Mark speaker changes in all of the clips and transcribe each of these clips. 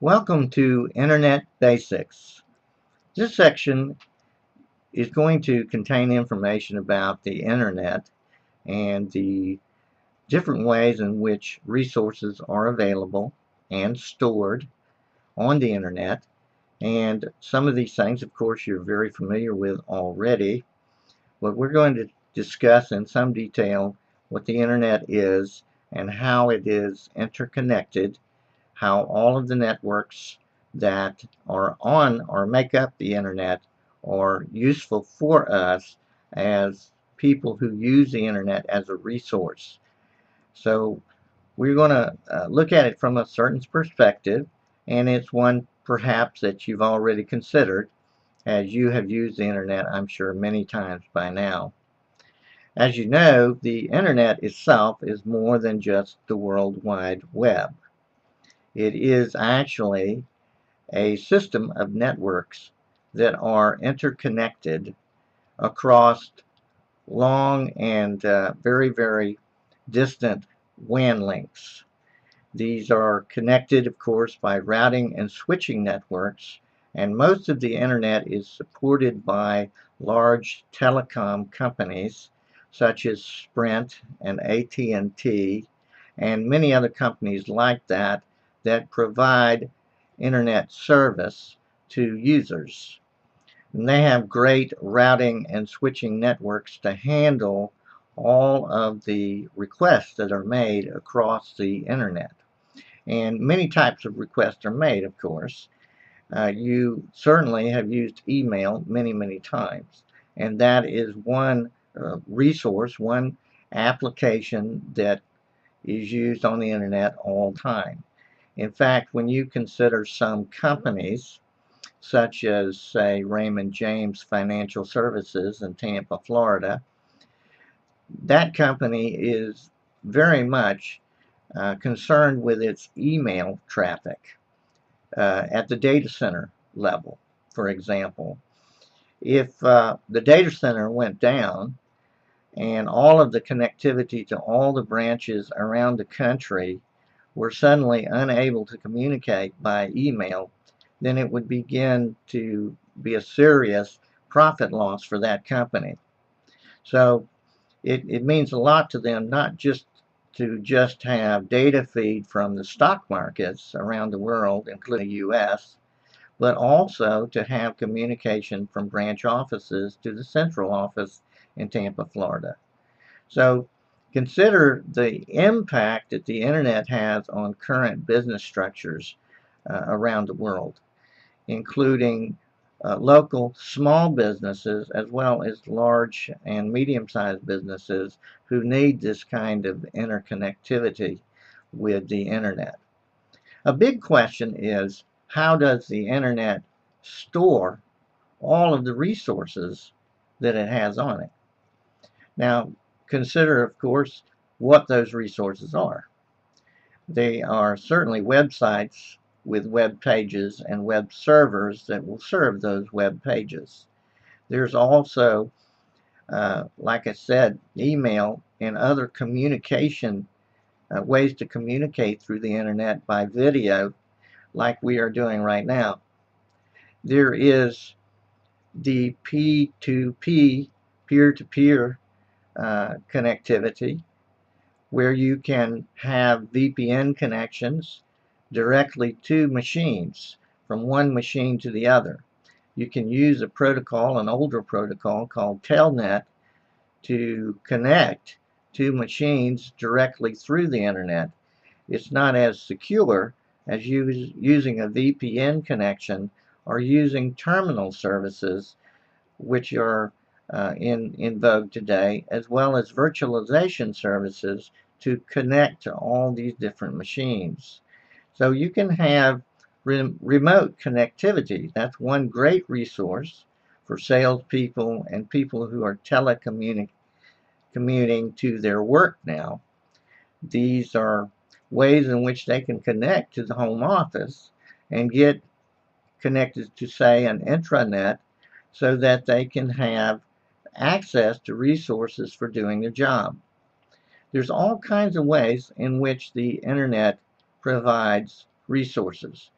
Speaker 1: Welcome to Internet Basics. This section is going to contain information about the Internet and the different ways in which resources are available and stored on the Internet. And some of these things, of course, you're very familiar with already. But we're going to discuss in some detail what the Internet is and how it is interconnected, how all of the networks that are on or make up the internet are useful for us as people who use the internet as a resource. So we're going to look at it from a certain perspective, and it's one perhaps that you've already considered as you have used the internet, I'm sure, many times by now. As you know, the internet itself is more than just the World Wide Web. It is actually a system of networks that are interconnected across long and very, very distant WAN links. These are connected, of course, by routing and switching networks, and most of the internet is supported by large telecom companies such as Sprint and AT&T and many other companies like that that provide internet service to users. And they have great routing and switching networks to handle all of the requests that are made across the internet. And many types of requests are made, of course. You certainly have used email many, many times. And that is one resource, one application that is used on the internet all the time. In fact, when you consider some companies, such as, say, Raymond James Financial Services in Tampa, Florida, that company is very much concerned with its email traffic at the data center level, for example. If the data center went down and all of the connectivity to all the branches around the country were suddenly unable to communicate by email, then it would begin to be a serious profit loss for that company. So it means a lot to them not just to just have data feed from the stock markets around the world, including the US, but also to have communication from branch offices to the central office in Tampa, Florida. So consider the impact that the internet has on current business structures around the world, including local small businesses as well as large and medium-sized businesses who need this kind of interconnectivity with the internet. A big question is, how does the internet store all of the resources that it has on it? Now, consider, of course, what those resources are. They are certainly websites with web pages and web servers that will serve those web pages. There's also, like I said, email and other communication ways to communicate through the internet by video, like we are doing right now. There is the P2P, peer-to-peer connectivity, where you can have VPN connections directly to machines, from one machine to the other. You can use a protocol, an older protocol called Telnet, to connect to machines directly through the internet. It's not as secure as using a VPN connection or using terminal services, which are in vogue today, as well as virtualization services to connect to all these different machines. So you can have remote connectivity. That's one great resource for salespeople and people who are telecommuting to their work now. These are ways in which they can connect to the home office and get connected to, say, an intranet so that they can have access to resources for doing their job. There's all kinds of ways in which the internet provides resources.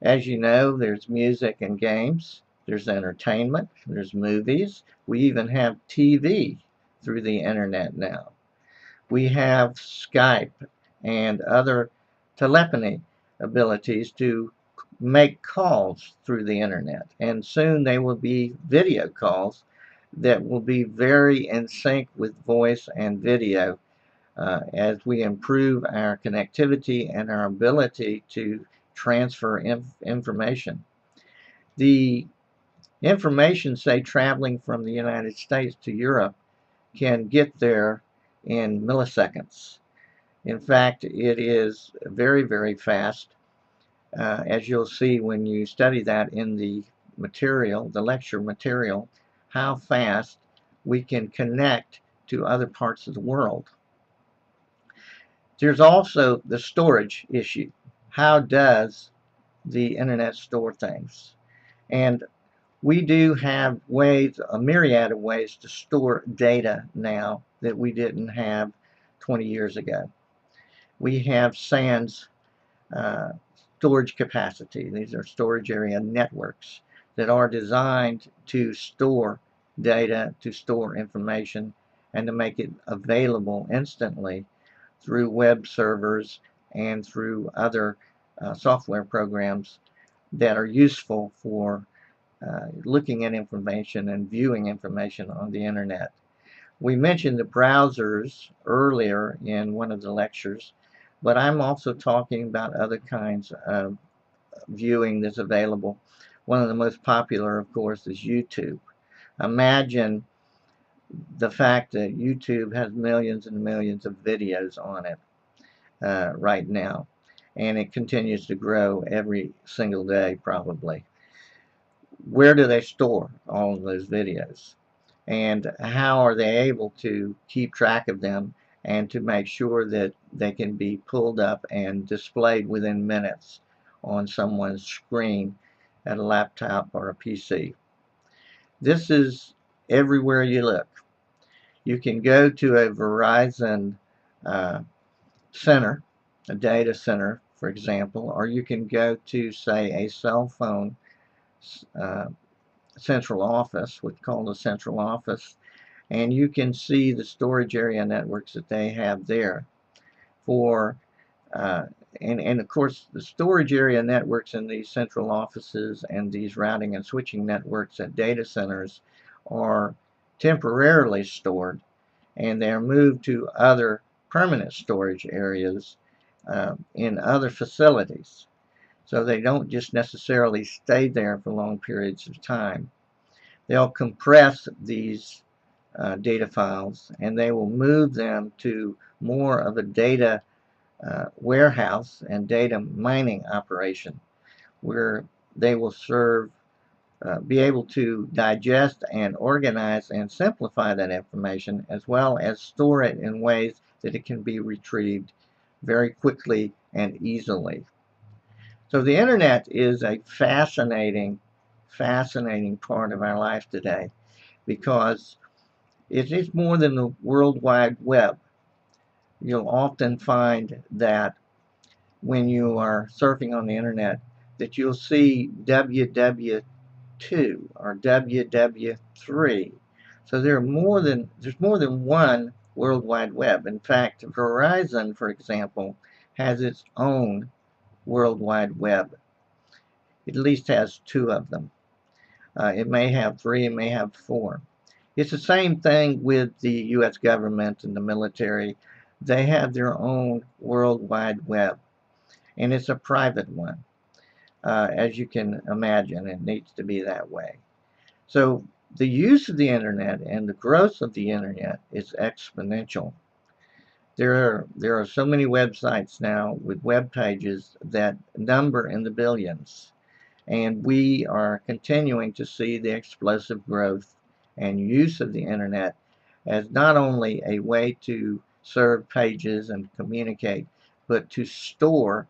Speaker 1: As you know, there's music and games, there's entertainment, there's movies. We even have TV through the internet now. We have Skype and other telephony abilities to make calls through the internet. And soon they will be video calls that will be very in sync with voice and video as we improve our connectivity and our ability to transfer information. The information, say, traveling from the United States to Europe can get there in milliseconds. In fact, it is very, very fast, as you'll see when you study that in the material, the lecture material, how fast we can connect to other parts of the world. There's also the storage issue. How does the internet store things? And we do have ways, a myriad of ways to store data now that we didn't have 20 years ago. We have SANs storage capacity. These are storage area networks that are designed to store data, to store information, and to make it available instantly through web servers and through other software programs that are useful for looking at information and viewing information on the internet. We mentioned the browsers earlier in one of the lectures, but I'm also talking about other kinds of viewing that's available. One of the most popular, of course, is YouTube. Imagine the fact that YouTube has millions and millions of videos on it right now, and it continues to grow every single day probably. Where do they store all of those videos? And how are they able to keep track of them and to make sure that they can be pulled up and displayed within minutes on someone's screen at a laptop or a PC? This is everywhere you look. You can go to a Verizon center, a data center, for example, or you can go to, say, a cell phone central office, what's called a central office, and you can see the storage area networks that they have there for and of course the storage area networks in these central offices and these routing and switching networks at data centers are temporarily stored, and they're moved to other permanent storage areas in other facilities. So they don't just necessarily stay there for long periods of time. They'll compress these data files, and they will move them to more of a data warehouse and data mining operation, where they will be able to digest and organize and simplify that information, as well as store it in ways that it can be retrieved very quickly and easily. So the internet is a fascinating part of our life today, because it is more than the World Wide Web. You'll often find that when you are surfing on the internet that you'll see www2 or www3. So there's more than one World Wide Web. In fact, Verizon, for example, has its own World Wide Web. It at least has two of them. It may have three, it may have four. It's the same thing with the U.S. government and the military. They have their own World Wide Web, and it's a private one. As you can imagine, it needs to be that way. So the use of the internet and the growth of the internet is exponential. There are so many websites now with web pages that number in the billions, and we are continuing to see the explosive growth and use of the internet as not only a way to serve pages and communicate, but to store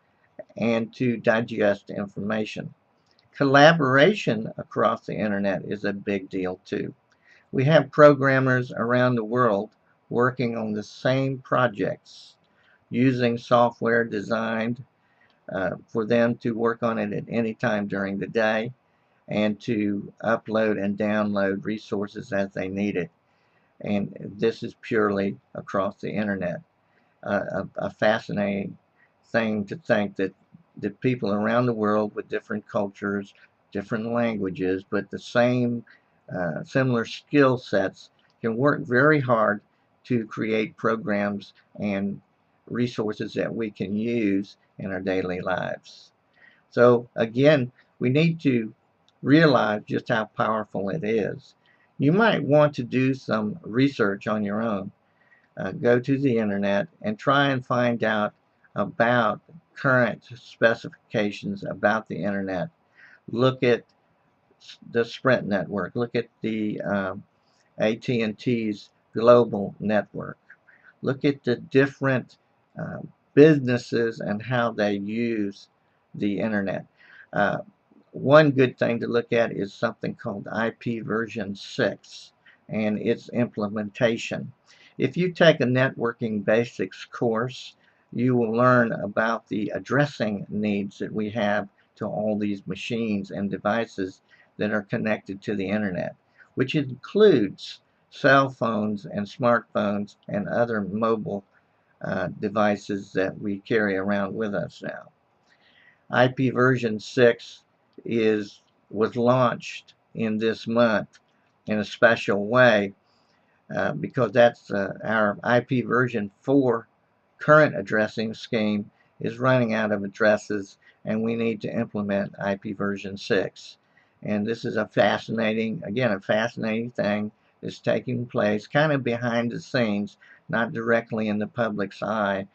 Speaker 1: and to digest information. Collaboration across the internet is a big deal too. We have programmers around the world working on the same projects using software designed for them to work on it at any time during the day and to upload and download resources as they need it. And this is purely across the internet. A fascinating thing to think that the people around the world with different cultures, different languages, but the same similar skill sets can work very hard to create programs and resources that we can use in our daily lives. So again, we need to realize just how powerful it is. You might want to do some research on your own. Go to the internet and try and find out about current specifications about the internet. Look at the Sprint network. Look at the AT&T's global network. Look at the different uh, businesses and how they use the internet. Uh, One good thing to look at is something called IP version 6 and its implementation. If you take a networking basics course, you will learn about the addressing needs that we have to all these machines and devices that are connected to the internet, which includes cell phones and smartphones and other mobile devices that we carry around with us now. IP version 6 was launched in this month in a special way because that's our IP version 4 current addressing scheme is running out of addresses, and we need to implement IP version 6. And this is a fascinating thing that's taking place kind of behind the scenes, not directly in the public's eye,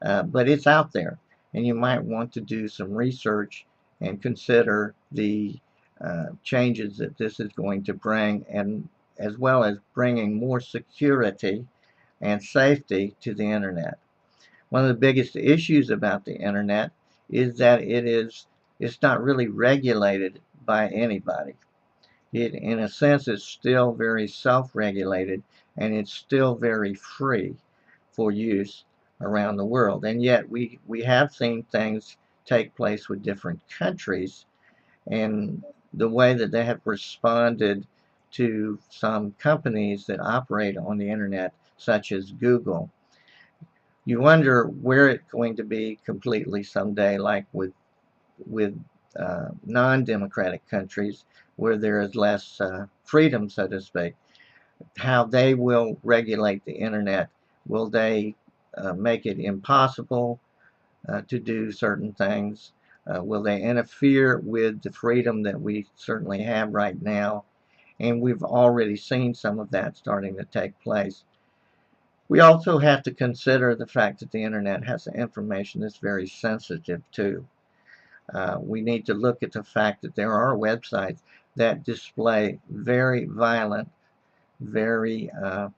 Speaker 1: but it's out there, and you might want to do some research and consider the changes that this is going to bring, and as well as bringing more security and safety to the internet. One of the biggest issues about the internet is that it's not really regulated by anybody. It, in a sense, is still very self-regulated, and it's still very free for use around the world. And yet we have seen things take place with different countries and the way that they have responded to some companies that operate on the internet, such as Google. You wonder where it's going to be completely someday, like with non-democratic countries where there is less freedom, so to speak, how they will regulate the internet. Will they make it impossible to do certain things? Will they interfere with the freedom that we certainly have right now? And we've already seen some of that starting to take place. We also have to consider the fact that the internet has information that's very sensitive too. We need to look at the fact that there are websites that display very violent, very um,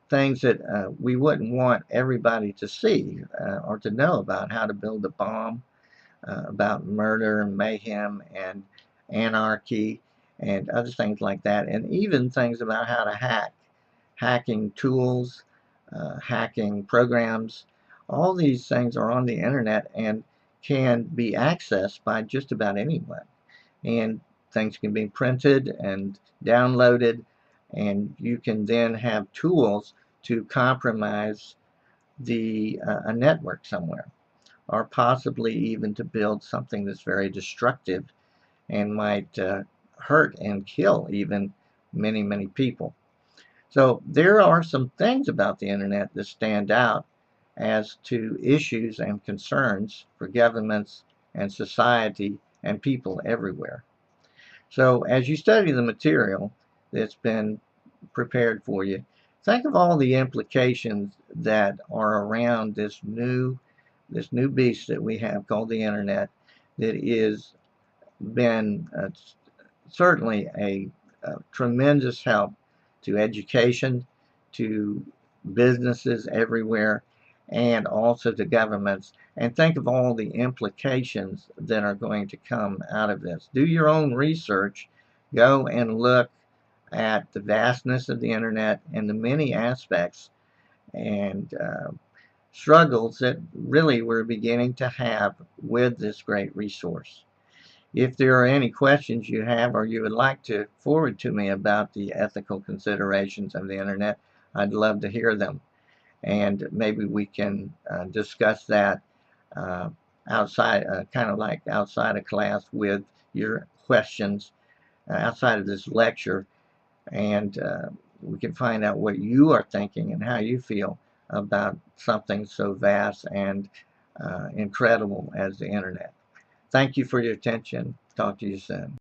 Speaker 1: things that we wouldn't want everybody to see or to know about: how to build a bomb, about murder and mayhem and anarchy and other things like that, and even things about how to hacking tools, hacking programs. All these things are on the internet and can be accessed by just about anyone. And things can be printed and downloaded, and you can then have tools to compromise a network somewhere, or possibly even to build something that's very destructive and might hurt and kill even many people. So there are some things about the internet that stand out as to issues and concerns for governments and society and people everywhere. So as you study the material that's been prepared for you, think of all the implications that are around this new beast that we have called the internet, that is been certainly a tremendous help to education, to businesses everywhere, and also to governments. And think of all the implications that are going to come out of this. Do your own research. Go and look at the vastness of the internet and the many aspects, and struggles that really we're beginning to have with this great resource. If there are any questions you have or you would like to forward to me about the ethical considerations of the internet, I'd love to hear them. And maybe we can discuss that uh, outside, kind of like outside of class with your questions outside of this lecture, and we can find out what you are thinking and how you feel about something so vast and incredible as the internet. Thank you for your attention. Talk to you soon.